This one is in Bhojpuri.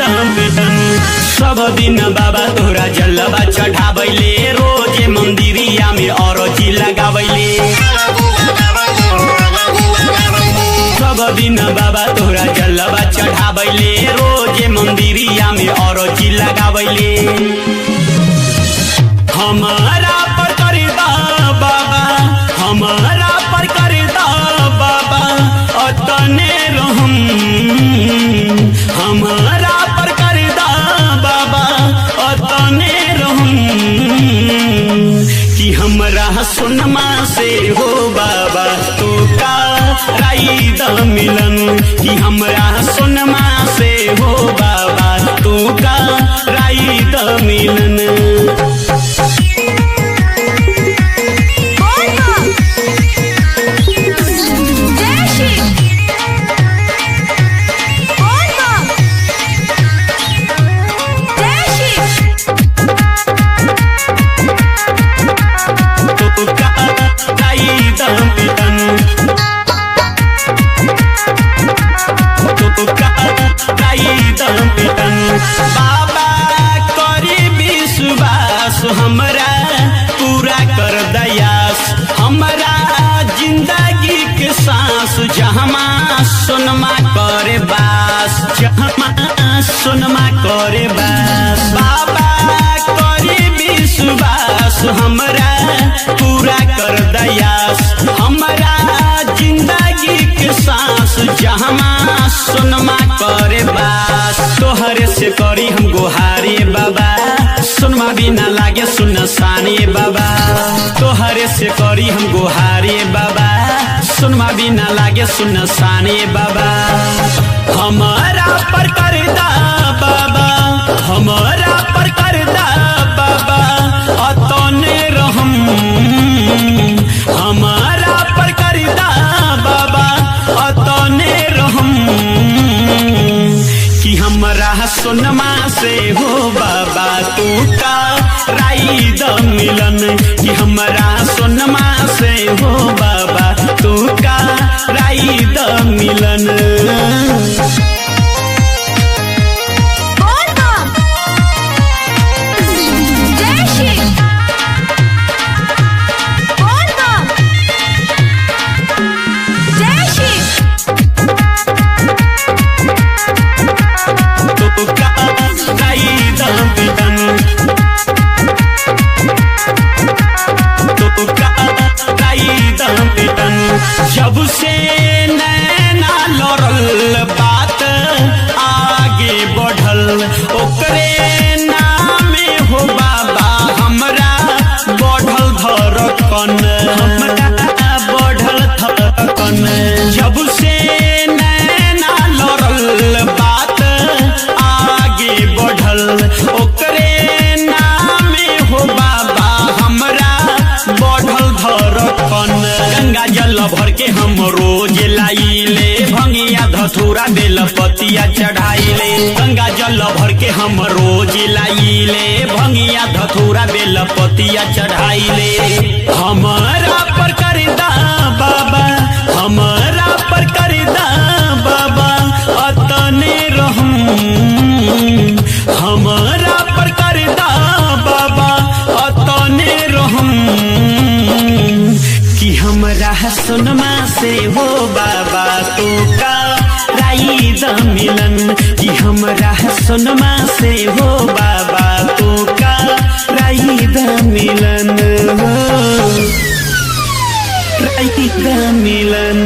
मिलन। सब दिन बाबा तोरा जलवा चढ़ावैले, रोजे मंदिरिया में अरजी लगावैले। सब दिन बाबा तोरा जलवा चढ़ावैले, रोजे मंदिरिया में अरजी लगावैले। हमारा पर करदा बाबा, हमारा पर करदा बाबा अतने रहम। हमारा पर करदा बाबा अतने रहम, कि हमरा सोनमा से हो बाबा तो का राई द मिलन। कि हमरा सोनमा से हो बाबा तो का राई द मिलन। बाबा करी विश्वास हमरा पूरा कर दयास। हमरा जिंदगी के सांस जहमा सोनमा करे बास, जहमा सोनमा करे बास। बाबा करी विश्वास हमरा पूरा कर दयास। हमरा जिंदगी के सांस जहमा सोनमा करे बास। तोहरे से करी हम गुहारे बाबा, सोनमा बिना लागे सुनसाने बाबा। तोहरे से करी हम गुहारे बाबा, सोनमा बिना लागे सुनसाने बाबा। हमारा पर करदा बाबा, हमारा पर करदा बाबा अतने रहम। हमारा पर करदा बाबा अतने रहम, कि हमरा सोनमा से हो बाबा तू का राई द मिलन। कि हमरा सोनमा से हो बाबा तू का राई द मिलन। जब से नैना लड़ल बात आगे बढ़ल, ओकरे नामे हो बाबा हमरा बढ़ल धड़कन, हमरा बढ़ल धड़कन। जब से नैना लड़ल बात आगे बढ़ल, ओकरे नामे हो बाबा हमरा बढ़ल धड़कन। गंगा जल भर के हम रोज लाइले, भंगिया धतूरा बेल पतिया चढ़ाइले। गंगा जल भर के हम रोज लाइले, भंगिया धतूरा बेल पतिया चढ़ाइले। हमारा पर करदा बाबा, हमारा पर करदा बाबा अतने रहम। हमारा पर करदा बाबा अतने रहम, कि हमरा सोनमा से हो बाबा तो का राई द मिलन। कि हमरा सोनमा से हो बाबा तो का राई द मिलन, राई द मिलन।